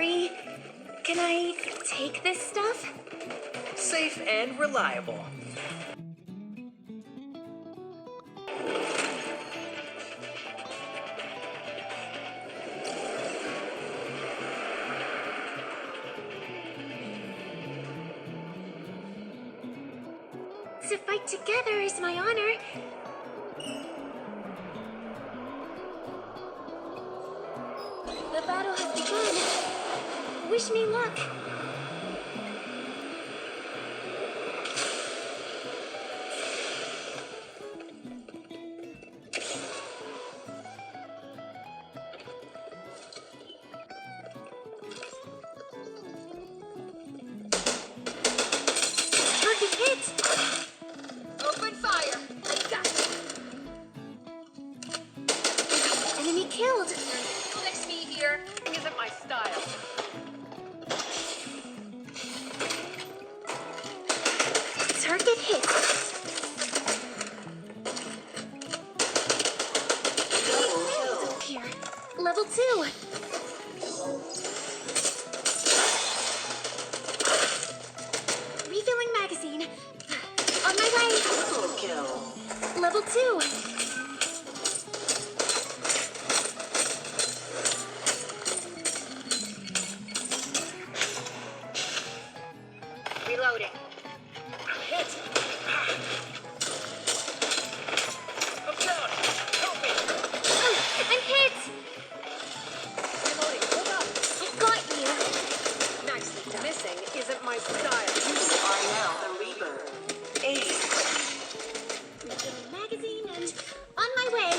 sorry. Can I take this stuff? Safe and reliable. To fight together is my honor. The battle has begun. Wish me luck. Target hit! Open fire! Gotcha! Enemy killed! Fix me here isn't my style. Target hit! Here. Level 2! Refilling magazine. On my way! Double kill. Level 2! Reloading. Hit! I'm down! Help me! I'm hit! Reloading. Hold up. I got you! Nicely. Missing isn't my style. You are now the Reaper. Ace. Refilling magazine and on my way!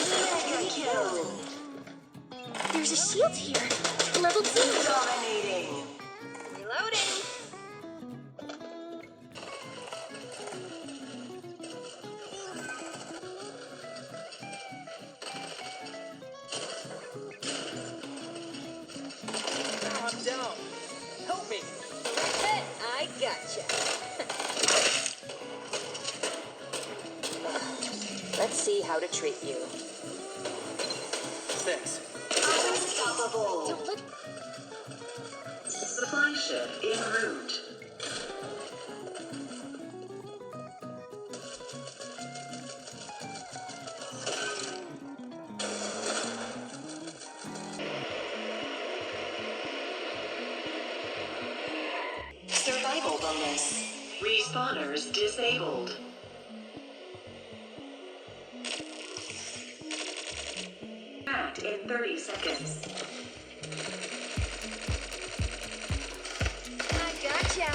Mega kill. There's a shield here. Level 2! Dominating. Reloading. I'm down. Help me! I gotcha. Let's see how to treat you. Thanks. Unstoppable. Don't look. Supply ship en route. Survival bonus. Respawners disabled. Act in 30 seconds. I gotcha.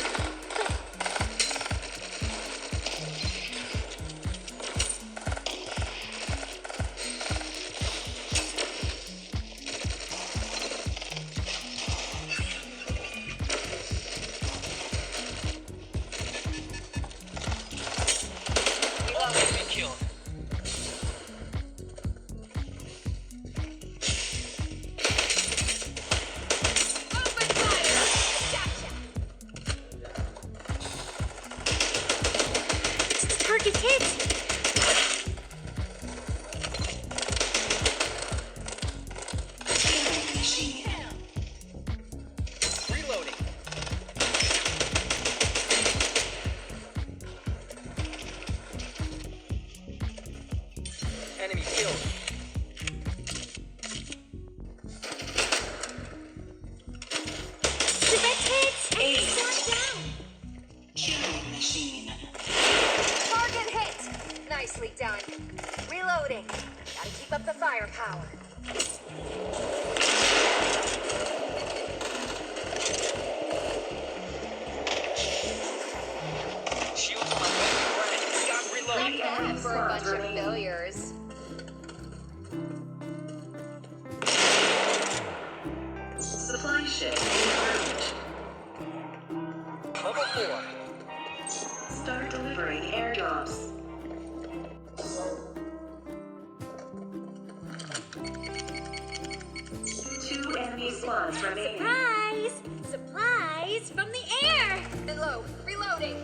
Enemy killed. Open fire! Gotcha. Target hit! Killing machine. Reloading. Enemy killed. Direct hit! Ace. Shot down! Killing machine. Target hit! Nicely done. Reloading. Gotta keep up the firepower. Shields on my back. Stop reloading. Not bad for a bunch of failures. Supply ship en route. Level 4. Start delivering airdrops. Two enemy squads remaining. Surprise! Supplies from the air! Hello. Reloading.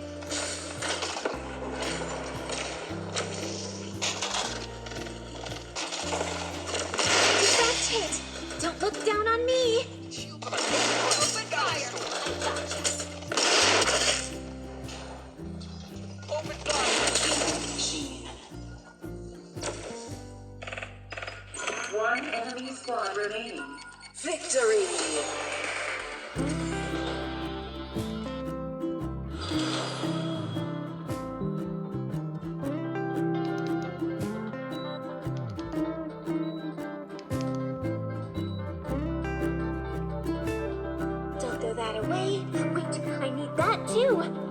that away. Wait, I need that too.